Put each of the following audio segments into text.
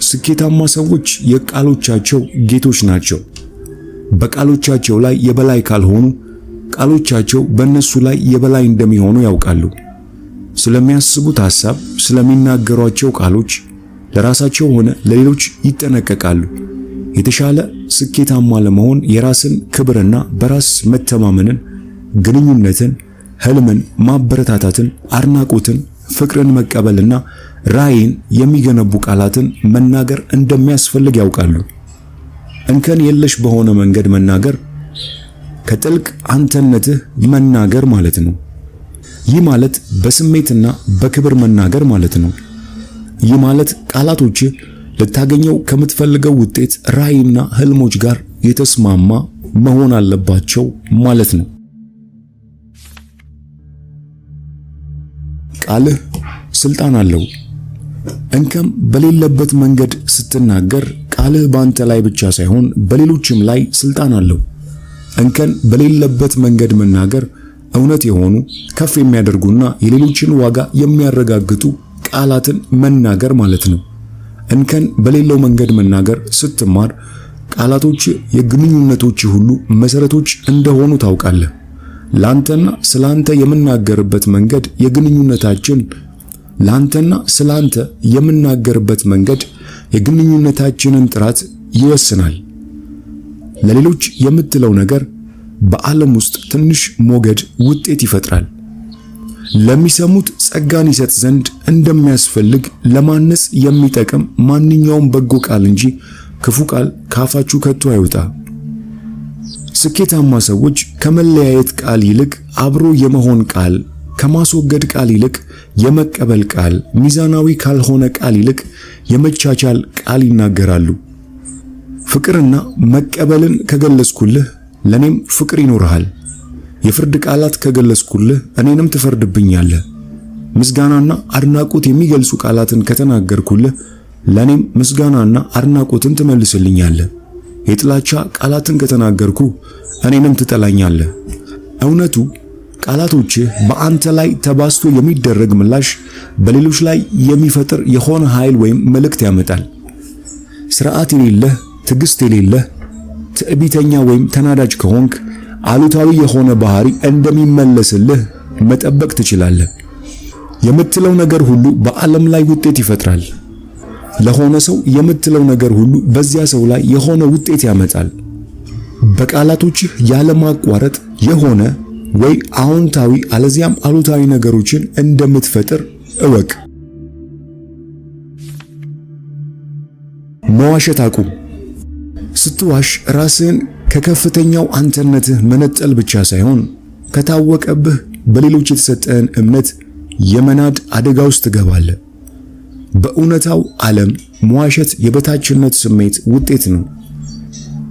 ስኬታማ ሰዎች የቃሎቻቸው ጌቶች ናቸው። በቃሎቻቸው ላይ የበላይ ካልሆኑ ቃሎቻቸው በእነሱ ላይ የበላይ እንደሚሆኑ ያውቃሉ። ስለሚያስቡት ሐሳብ፣ ስለሚናገሯቸው ቃሎች ለራሳቸው ሆነ ለሌሎች ይጠነቀቃሉ። የተሻለ ስኬታማ ለመሆን የራስን ክብርና በራስ መተማመንን፣ ግንኙነትን፣ ህልምን፣ ማበረታታትን፣ አድናቆትን፣ ፍቅርን መቀበልና ራዕይን የሚገነቡ ቃላትን መናገር እንደሚያስፈልግ ያውቃሉ። እንከን የለሽ በሆነ መንገድ መናገር ከጥልቅ አንተነትህ መናገር ማለት ነው። ይህ ማለት በስሜትና በክብር መናገር ማለት ነው። ይህ ማለት ቃላቶችህ ልታገኘው ከምትፈልገው ውጤት፣ ራዕይና ህልሞች ጋር የተስማማ መሆን አለባቸው ማለት ነው። ቃልህ ስልጣን አለው። እንከን በሌለበት መንገድ ስትናገር ቃልህ በአንተ ላይ ብቻ ሳይሆን በሌሎችም ላይ ስልጣን አለው። እንከን በሌለበት መንገድ መናገር እውነት የሆኑ ከፍ የሚያደርጉና የሌሎችን ዋጋ የሚያረጋግጡ ቃላትን መናገር ማለት ነው። እንከን በሌለው መንገድ መናገር ስትማር ቃላቶች የግንኙነቶች ሁሉ መሰረቶች እንደሆኑ ታውቃለህ። ላንተና ስላንተ የምናገርበት መንገድ የግንኙነታችን ላንተና ስላንተ የምናገርበት መንገድ የግንኙነታችንን ጥራት ይወስናል። ለሌሎች የምትለው ነገር በዓለም ውስጥ ትንሽ ሞገድ ውጤት ይፈጥራል። ለሚሰሙት ጸጋን ይሰጥ ዘንድ እንደሚያስፈልግ ለማነጽ የሚጠቅም ማንኛውም በጎ ቃል እንጂ ክፉ ቃል ካፋችሁ ከቶ አይወጣ። ስኬታማ ሰዎች ከመለያየት ቃል ይልቅ አብሮ የመሆን ቃል፣ ከማስወገድ ቃል ይልቅ የመቀበል ቃል፣ ሚዛናዊ ካልሆነ ቃል ይልቅ የመቻቻል ቃል ይናገራሉ። ፍቅርና መቀበልን ከገለጽኩልህ ለኔም ፍቅር ይኖርሃል። የፍርድ ቃላት ከገለጽኩልህ እኔንም ትፈርድብኛለህ። ምስጋናና አድናቆት የሚገልጹ ቃላትን ከተናገርኩልህ ለኔም ምስጋናና አድናቆትን ትመልስልኛለህ። የጥላቻ ቃላትን ከተናገርኩ እኔንም ትጠላኛለህ። እውነቱ ቃላቶችህ በአንተ ላይ ተባስቶ የሚደረግ ምላሽ በሌሎች ላይ የሚፈጥር የሆነ ኃይል ወይም መልእክት ያመጣል። ስርዓት የሌለህ፣ ትዕግስት የሌለህ፣ ትዕቢተኛ ወይም ተናዳጅ ከሆንክ አሉታዊ የሆነ ባህሪ እንደሚመለስልህ መጠበቅ ትችላለህ። የምትለው ነገር ሁሉ በዓለም ላይ ውጤት ይፈጥራል። ለሆነ ሰው የምትለው ነገር ሁሉ በዚያ ሰው ላይ የሆነ ውጤት ያመጣል። በቃላቶችህ ያለማቋረጥ የሆነ ወይ አዎንታዊ አለዚያም አሉታዊ ነገሮችን እንደምትፈጥር እወቅ። መዋሸት አቁም። ስትዋሽ ራስህን ከከፍተኛው አንተነትህ መነጠል ብቻ ሳይሆን ከታወቀብህ በሌሎች የተሰጠህን እምነት የመናድ አደጋ ውስጥ ትገባለህ። በእውነታው ዓለም መዋሸት የበታችነት ስሜት ውጤት ነው።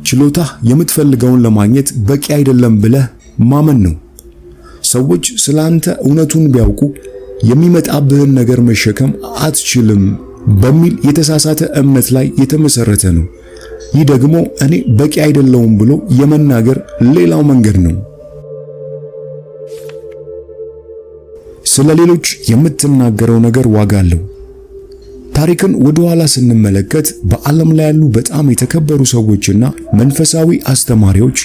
ችሎታህ የምትፈልገውን ለማግኘት በቂ አይደለም ብለህ ማመን ነው። ሰዎች ስላንተ እውነቱን ቢያውቁ የሚመጣብህን ነገር መሸከም አትችልም በሚል የተሳሳተ እምነት ላይ የተመሰረተ ነው። ይህ ደግሞ እኔ በቂ አይደለሁም ብሎ የመናገር ሌላው መንገድ ነው። ስለ ሌሎች የምትናገረው ነገር ዋጋ አለው። ታሪክን ወደ ኋላ ስንመለከት በዓለም ላይ ያሉ በጣም የተከበሩ ሰዎችና መንፈሳዊ አስተማሪዎች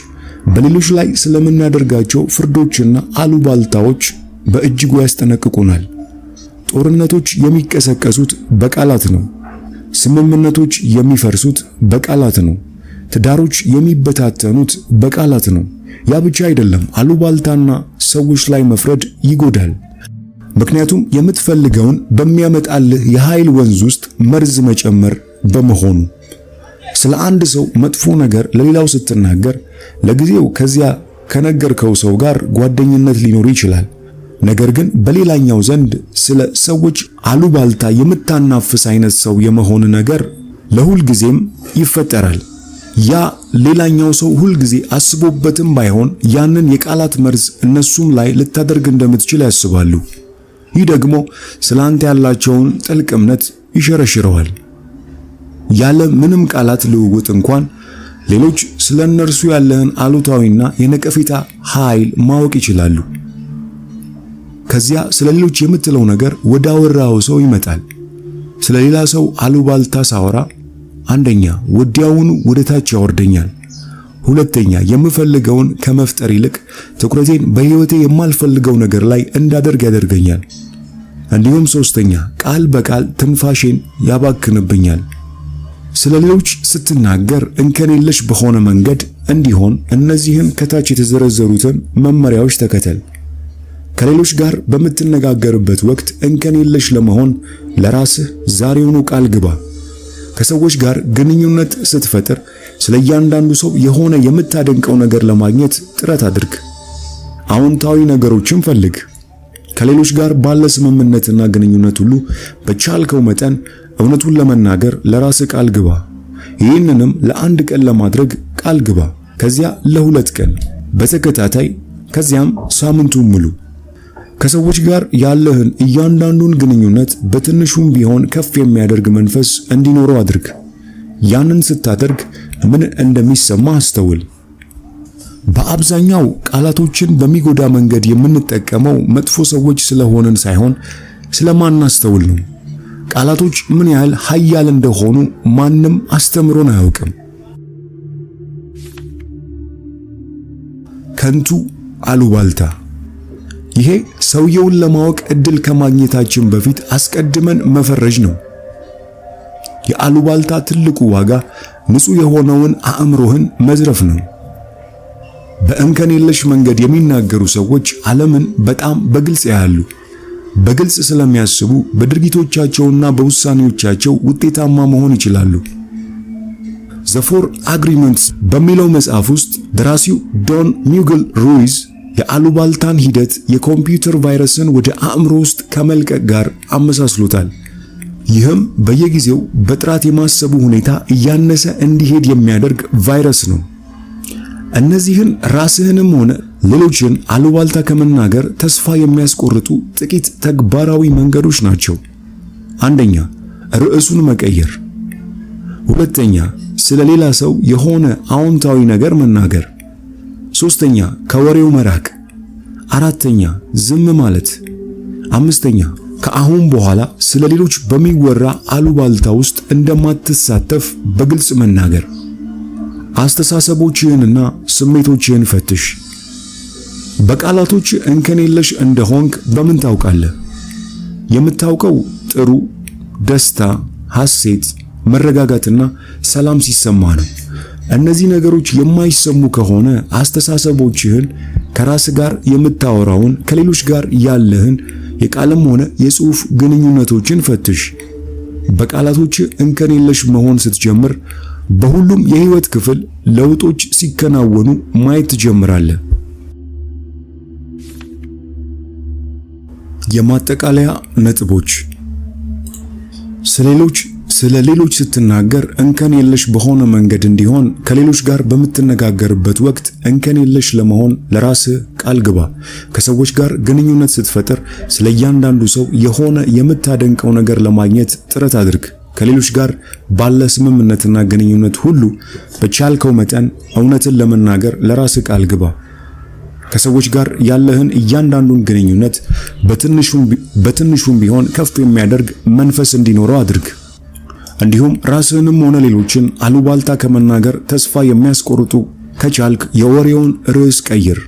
በሌሎች ላይ ስለምናደርጋቸው ፍርዶችና አሉባልታዎች በእጅጉ ያስጠነቅቁናል። ጦርነቶች የሚቀሰቀሱት በቃላት ነው። ስምምነቶች የሚፈርሱት በቃላት ነው። ትዳሮች የሚበታተኑት በቃላት ነው። ያ ብቻ አይደለም፣ አሉባልታና ሰዎች ላይ መፍረድ ይጎዳል። ምክንያቱም የምትፈልገውን በሚያመጣልህ የኃይል ወንዝ ውስጥ መርዝ መጨመር በመሆኑ። ስለ አንድ ሰው መጥፎ ነገር ለሌላው ስትናገር ለጊዜው ከዚያ ከነገርከው ሰው ጋር ጓደኝነት ሊኖር ይችላል። ነገር ግን በሌላኛው ዘንድ ስለ ሰዎች አሉባልታ የምታናፍስ አይነት ሰው የመሆን ነገር ለሁል ጊዜም ይፈጠራል። ያ ሌላኛው ሰው ሁል ጊዜ አስቦበትም ባይሆን ያንን የቃላት መርዝ እነሱም ላይ ልታደርግ እንደምትችል ያስባሉ። ይህ ደግሞ ስላንተ ያላቸውን ጥልቅ እምነት ይሸረሽረዋል። ያለ ምንም ቃላት ልውውጥ እንኳን ሌሎች ስለ እነርሱ ያለህን አሉታዊና የነቀፌታ ኃይል ማወቅ ይችላሉ። ከዚያ ስለ ሌሎች የምትለው ነገር ወደ አወራው ሰው ይመጣል። ስለሌላ ሰው አሉባልታ ሳወራ አንደኛ ወዲያውኑ ወደ ታች ያወርደኛል። ሁለተኛ የምፈልገውን ከመፍጠር ይልቅ ትኩረቴን በሕይወቴ የማልፈልገው ነገር ላይ እንዳደርግ ያደርገኛል። እንዲሁም ሶስተኛ ቃል በቃል ትንፋሼን ያባክንብኛል። ስለሌሎች ስትናገር እንከን የለሽ በሆነ መንገድ እንዲሆን እነዚህን ከታች የተዘረዘሩትን መመሪያዎች ተከተል። ከሌሎች ጋር በምትነጋገርበት ወቅት እንከን የለሽ ለመሆን ለራስህ ዛሬውኑ ቃል ግባ። ከሰዎች ጋር ግንኙነት ስትፈጥር ስለ እያንዳንዱ ሰው የሆነ የምታደንቀው ነገር ለማግኘት ጥረት አድርግ። አዎንታዊ ነገሮችን ፈልግ። ከሌሎች ጋር ባለ ስምምነትና ግንኙነት ሁሉ በቻልከው መጠን እውነቱን ለመናገር ለራስህ ቃል ግባ። ይህንንም ለአንድ ቀን ለማድረግ ቃል ግባ፣ ከዚያ ለ2 ቀን በተከታታይ፣ ከዚያም ሳምንቱን ሙሉ። ከሰዎች ጋር ያለህን እያንዳንዱን ግንኙነት በትንሹም ቢሆን ከፍ የሚያደርግ መንፈስ እንዲኖረው አድርግ። ያንን ስታደርግ ምን እንደሚሰማ አስተውል። በአብዛኛው ቃላቶችን በሚጎዳ መንገድ የምንጠቀመው መጥፎ ሰዎች ስለሆንን ሳይሆን ስለማናስተውል ነው። ቃላቶች ምን ያህል ኃያል እንደሆኑ ማንም አስተምሮን አያውቅም። ከንቱ አሉባልታ። ይሄ ሰውየውን ለማወቅ እድል ከማግኘታችን በፊት አስቀድመን መፈረጅ ነው። የአሉባልታ ትልቁ ዋጋ ንጹሕ የሆነውን አእምሮህን መዝረፍ ነው። በእንከን የለሽ መንገድ የሚናገሩ ሰዎች ዓለምን በጣም በግልጽ ያያሉ። በግልጽ ስለሚያስቡ በድርጊቶቻቸውና በውሳኔዎቻቸው ውጤታማ መሆን ይችላሉ። ዘ ፎር አግሪመንትስ በሚለው መጽሐፍ ውስጥ ደራሲው ዶን ሚጉል ሩይዝ የአሉባልታን ሂደት የኮምፒውተር ቫይረስን ወደ አእምሮ ውስጥ ከመልቀቅ ጋር አመሳስሎታል። ይህም በየጊዜው በጥራት የማሰቡ ሁኔታ እያነሰ እንዲሄድ የሚያደርግ ቫይረስ ነው። እነዚህን ራስህንም ሆነ ሌሎችን አሉባልታ ከመናገር ተስፋ የሚያስቆርጡ ጥቂት ተግባራዊ መንገዶች ናቸው። አንደኛ፣ ርዕሱን መቀየር። ሁለተኛ፣ ስለ ሌላ ሰው የሆነ አዎንታዊ ነገር መናገር። ሶስተኛ፣ ከወሬው መራቅ። አራተኛ፣ ዝም ማለት። አምስተኛ፣ ከአሁን በኋላ ስለ ሌሎች በሚወራ አሉባልታ ውስጥ እንደማትሳተፍ በግልጽ መናገር። አስተሳሰቦችህንና ስሜቶችህን ፈትሽ። በቃላቶች እንከን የለሽ እንደሆንክ በምን ታውቃለህ? የምታውቀው ጥሩ፣ ደስታ፣ ሐሴት፣ መረጋጋትና ሰላም ሲሰማ ነው። እነዚህ ነገሮች የማይሰሙ ከሆነ አስተሳሰቦችህን፣ ከራስ ጋር የምታወራውን፣ ከሌሎች ጋር ያለህን የቃልም ሆነ የጽሑፍ ግንኙነቶችን ፈትሽ። በቃላቶች እንከን የለሽ መሆን ስትጀምር በሁሉም የህይወት ክፍል ለውጦች ሲከናወኑ ማየት ትጀምራለህ። የማጠቃለያ ነጥቦች። ስለ ሌሎች ስትናገር እንከን የለሽ በሆነ መንገድ እንዲሆን ከሌሎች ጋር በምትነጋገርበት ወቅት እንከን የለሽ ለመሆን ለራስህ ቃል ግባ። ከሰዎች ጋር ግንኙነት ስትፈጥር ስለ እያንዳንዱ ሰው የሆነ የምታደንቀው ነገር ለማግኘት ጥረት አድርግ። ከሌሎች ጋር ባለ ስምምነትና ግንኙነት ሁሉ በቻልከው መጠን እውነትን ለመናገር ለራስህ ቃል ግባ። ከሰዎች ጋር ያለህን እያንዳንዱን ግንኙነት በትንሹም ቢሆን ከፍ የሚያደርግ መንፈስ እንዲኖረው አድርግ። እንዲሁም ራስህንም ሆነ ሌሎችን አሉባልታ ከመናገር ተስፋ የሚያስቆርጡ ከቻልክ የወሬውን ርዕስ ቀይር፣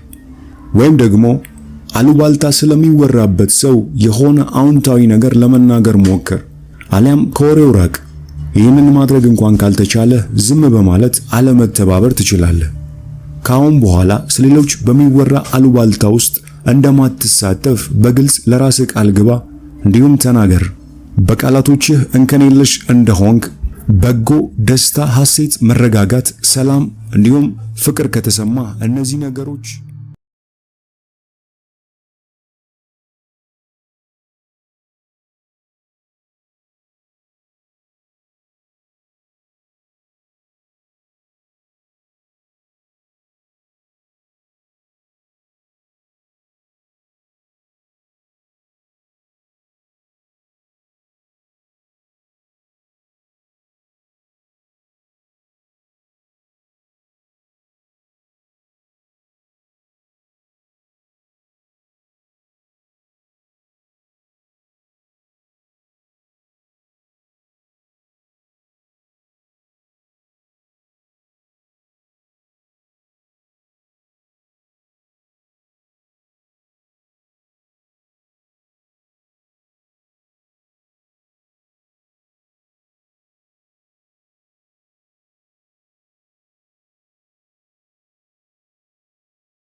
ወይም ደግሞ አሉባልታ ስለሚወራበት ሰው የሆነ አዎንታዊ ነገር ለመናገር ሞክር፣ አሊያም ከወሬው ራቅ። ይህንን ማድረግ እንኳን ካልተቻለ ዝም በማለት አለመተባበር ትችላለህ። ካሁን በኋላ ስለሌሎች በሚወራ አሉባልታ ውስጥ እንደማትሳተፍ በግልጽ ለራስህ ቃል ግባ፣ እንዲሁም ተናገር። በቃላቶችህ እንከን የለሽ እንደሆንክ በጎ፣ ደስታ፣ ሐሴት፣ መረጋጋት፣ ሰላም እንዲሁም ፍቅር ከተሰማ እነዚህ ነገሮች